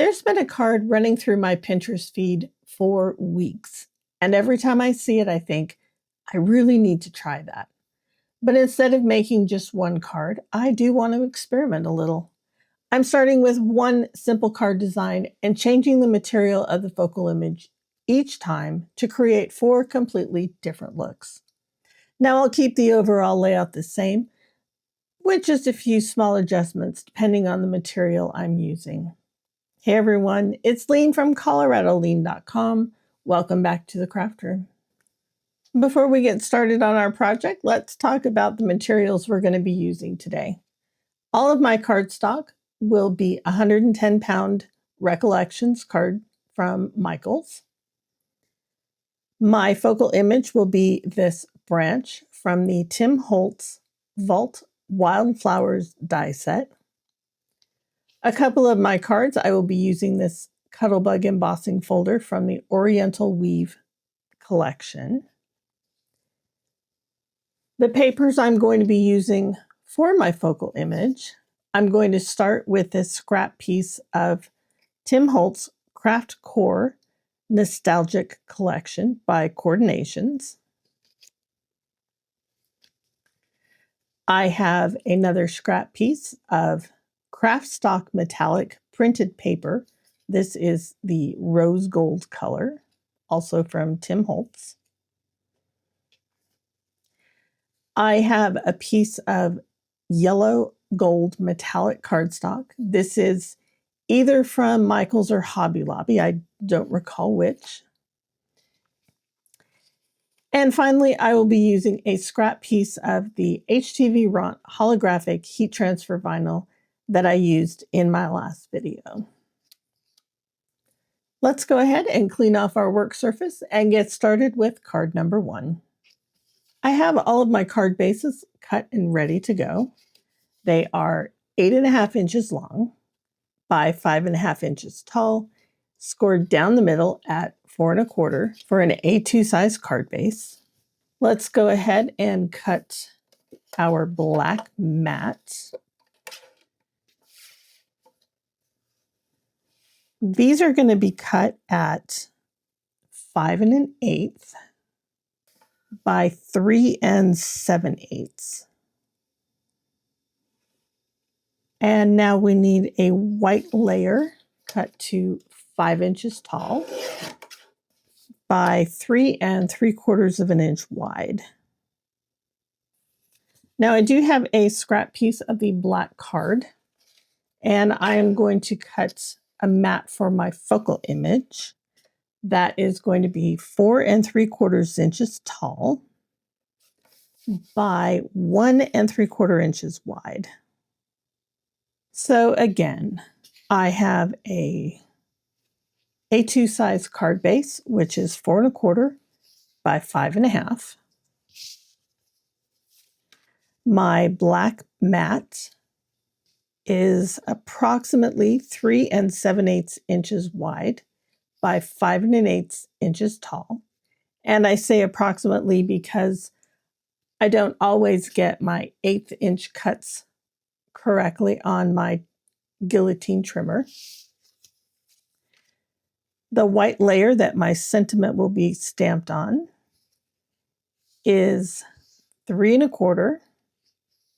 There's been a card running through my Pinterest feed for weeks, and every time I see it, I think, I really need to try that. But instead of making just one card, I do want to experiment a little. I'm starting with one simple card design and changing the material of the focal image each time to create 4 completely different looks. Now I'll keep the overall layout the same, with just a few small adjustments depending on the material I'm using. Hey everyone, it's Lean from ColoradoLean.com. Welcome back to the craft room. Before we get started on our project, let's talk about the materials we're going to be using today. All of my cardstock will be 110-pound Recollections card from Michaels. My focal image will be this branch from the Tim Holtz Vault Wildflowers die set. A couple of my cards, I will be using this Cuttlebug embossing folder from the Oriental Weave collection. The papers I'm going to be using for my focal image, I'm going to start with this scrap piece of Tim Holtz Craft Core Nostalgic Collection by Coordinations. I have another scrap piece of Cardstock metallic printed paper. This is the rose gold color, also from Tim Holtz. I have a piece of yellow gold metallic cardstock. This is either from Michaels or Hobby Lobby. I don't recall which. And finally, I will be using a scrap piece of the HTV Ront holographic heat transfer vinyl that I used in my last video. Let's go ahead and clean off our work surface and get started with card number 1. I have all of my card bases cut and ready to go. They are 8.5 inches long by 5.5 inches tall, scored down the middle at 4 1/4 for an A2 size card base. Let's go ahead and cut our black mat. These are going to be cut at 5 1/8 by 3 7/8. And now we need a white layer cut to 5 inches tall by 3 3/4 inch wide. Now I do have a scrap piece of the black card, and I am going to cut a mat for my focal image. That is going to be 4 3/4 inches tall by 1 3/4 inches wide. So again, I have a A2 size card base, which is 4 1/4 by 5.5. My black mat is approximately 3 7/8 inches wide by 5 1/8 inches tall. And I say approximately because I don't always get my 1/8 inch cuts correctly on my guillotine trimmer. The white layer that my sentiment will be stamped on is 3 1/4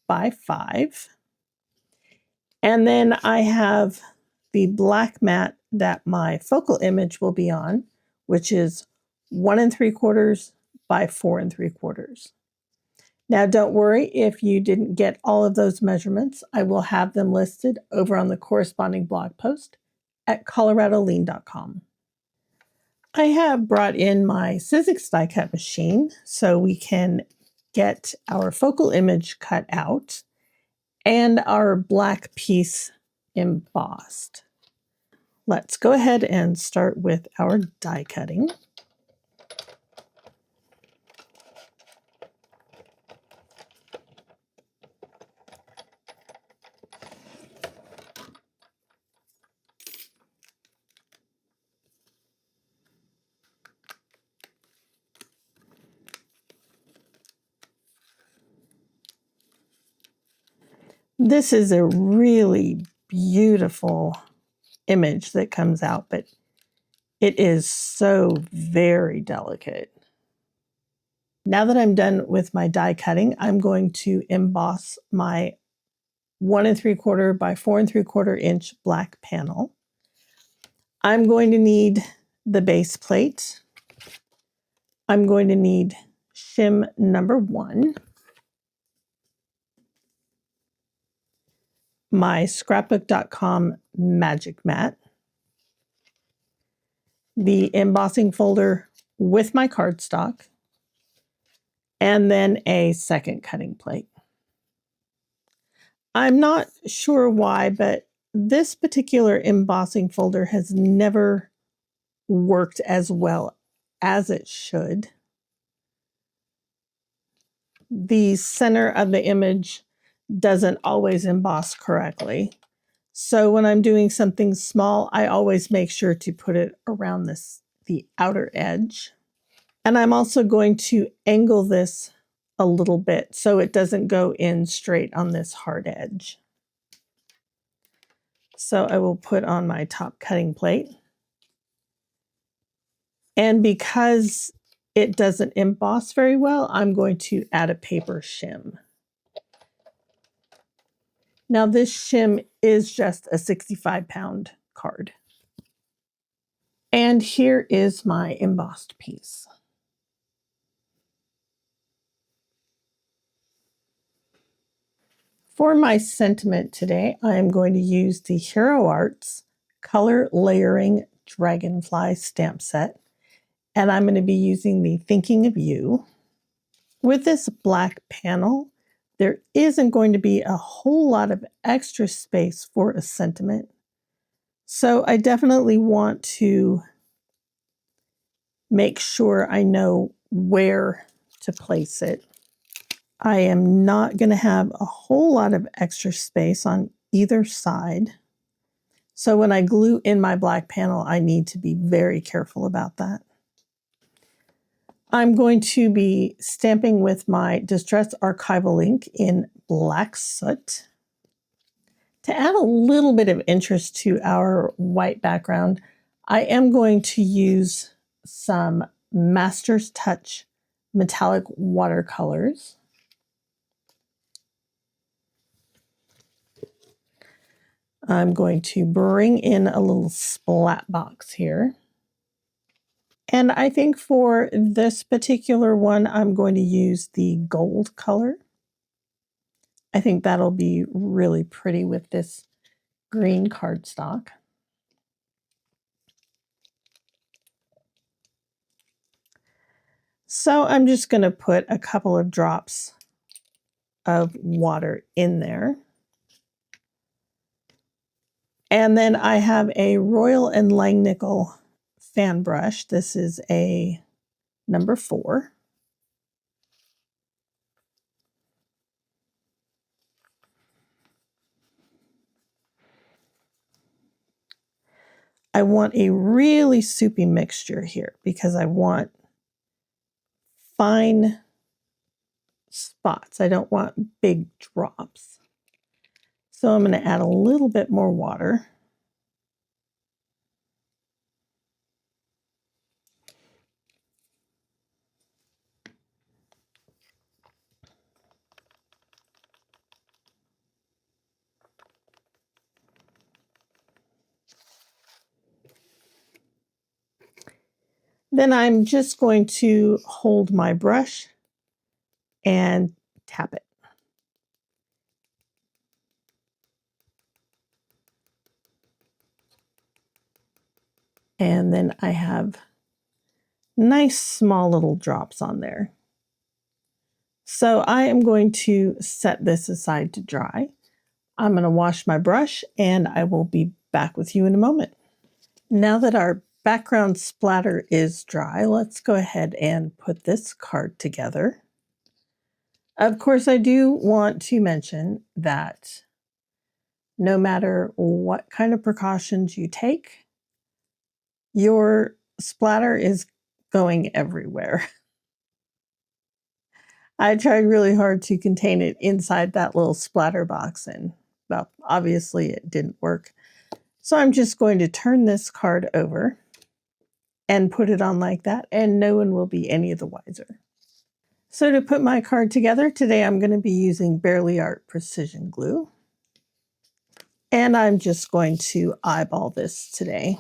by 5. And then I have the black mat that my focal image will be on, which is 1 3/4 by 4 3/4. Now don't worry if you didn't get all of those measurements. I will have them listed over on the corresponding blog post at ColoradoLean.com. I have brought in my Sizzix die cut machine so we can get our focal image cut out and our black piece embossed. Let's go ahead and start with our die cutting. This is a really beautiful image that comes out, but it is so very delicate. Now that I'm done with my die cutting, I'm going to emboss my 1 3/4 by 4 3/4 inch black panel. I'm going to need the base plate. I'm going to need shim number 1, my scrapbook.com magic mat, the embossing folder with my cardstock, and then a second cutting plate. I'm not sure why, but this particular embossing folder has never worked as well as it should. The center of the image doesn't always emboss correctly. So when I'm doing something small, I always make sure to put it around the outer edge. And I'm also going to angle this a little bit so it doesn't go in straight on this hard edge. So I will put on my top cutting plate. And because it doesn't emboss very well, I'm going to add a paper shim. Now this shim is just a 65-pound card. And here is my embossed piece. For my sentiment today, I am going to use the Hero Arts Color Layering Dragonfly stamp set, and I'm going to be using the Thinking of You. With this black panel, there isn't going to be a whole lot of extra space for a sentiment, so I definitely want to make sure I know where to place it. I am not going to have a whole lot of extra space on either side. So when I glue in my black panel, I need to be very careful about that. I'm going to be stamping with my Distress Archival ink in Black Soot. To add a little bit of interest to our white background, I am going to use some Master's Touch metallic watercolors. I'm going to bring in a little splat box here. And I think for this particular one, I'm going to use the gold color. I think that'll be really pretty with this green cardstock. So I'm just going to put a couple of drops of water in there. And then I have a Royal and Langnickel fan brush. This is a number 4. I want a really soupy mixture here because I want fine spots. I don't want big drops. So I'm going to add a little bit more water. Then I'm just going to hold my brush and tap it. And then I have nice small little drops on there. So I am going to set this aside to dry. I'm going to wash my brush and I will be back with you in a moment. Now that our background splatter is dry, let's go ahead and put this card together. Of course, I do want to mention that no matter what kind of precautions you take, your splatter is going everywhere. I tried really hard to contain it inside that little splatter box, and well, obviously it didn't work. So I'm just going to turn this card over and put it on like that, and no one will be any of the wiser. So to put my card together, today I'm going to be using Barely Art Precision Glue. And I'm just going to eyeball this today.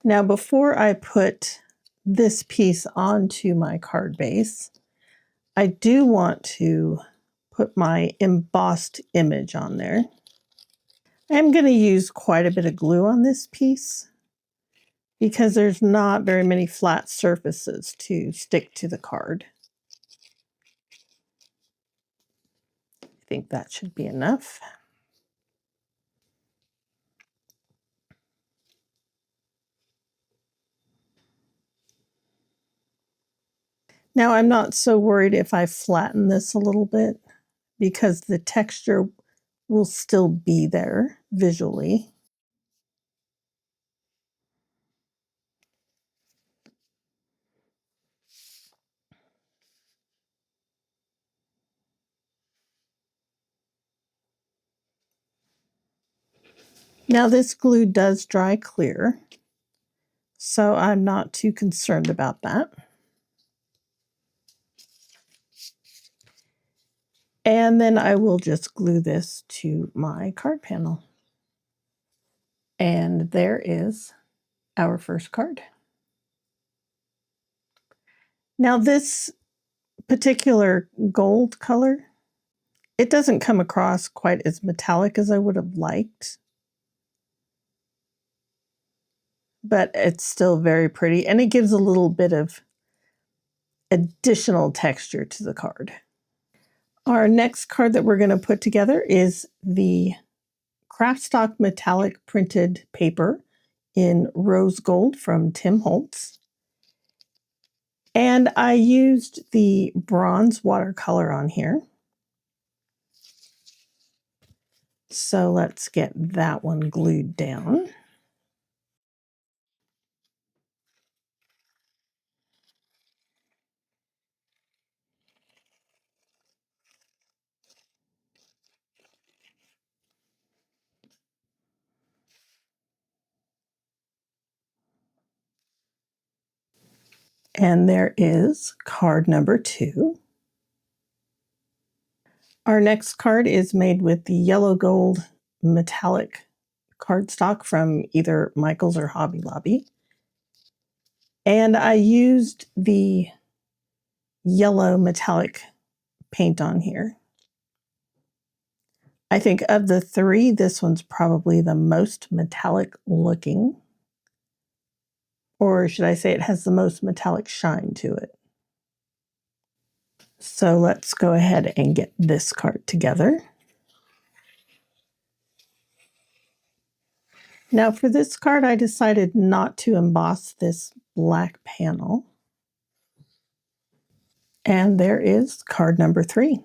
Now, before I put this piece onto my card base, I do want to put my embossed image on there. I'm going to use quite a bit of glue on this piece because there's not very many flat surfaces to stick to the card. I think that should be enough. Now, I'm not so worried if I flatten this a little bit because the texture will still be there visually. Now, this glue does dry clear, so I'm not too concerned about that. And then I will just glue this to my card panel. And there is our first card. Now, this particular gold color, it doesn't come across quite as metallic as I would have liked, but it's still very pretty, and it gives a little bit of additional texture to the card. Our next card that we're going to put together is the Cardstock metallic printed paper in rose gold from Tim Holtz. And I used the bronze watercolor on here. So let's get that one glued down. And there is card number 2. Our next card is made with the yellow gold metallic cardstock from either Michaels or Hobby Lobby. And I used the yellow metallic paint on here. I think of the 3, this one's probably the most metallic looking. Or should I say it has the most metallic shine to it. So let's go ahead and get this card together. Now for this card, I decided not to emboss this black panel. And there is card number 3.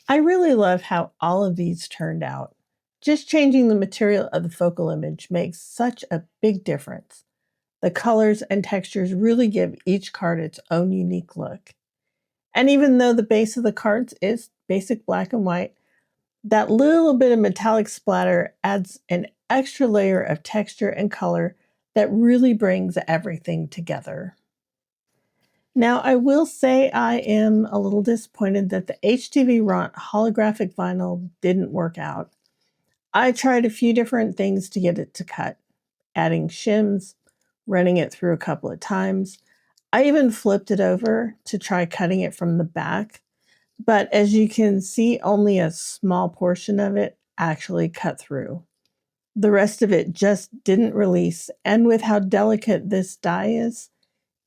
I really love how all of these turned out. Just changing the material of the focal image makes such a big difference. The colors and textures really give each card its own unique look. And even though the base of the cards is basic black and white, that little bit of metallic splatter adds an extra layer of texture and color that really brings everything together. Now, I will say I am a little disappointed that the HTV Ront holographic vinyl didn't work out. I tried a few different things to get it to cut, adding shims, running it through a couple of times. I even flipped it over to try cutting it from the back, but as you can see, only a small portion of it actually cut through. The rest of it just didn't release, and with how delicate this die is,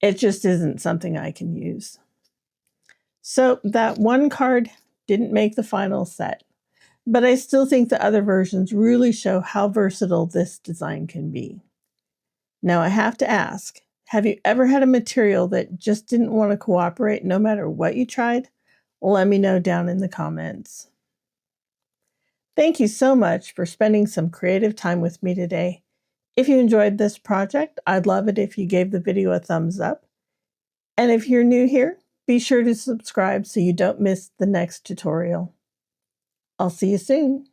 it just isn't something I can use. So that one card didn't make the final set, but I still think the other versions really show how versatile this design can be. Now I have to ask, have you ever had a material that just didn't want to cooperate no matter what you tried? Let me know down in the comments. Thank you so much for spending some creative time with me today. If you enjoyed this project, I'd love it if you gave the video a thumbs up. And if you're new here, be sure to subscribe so you don't miss the next tutorial. I'll see you soon.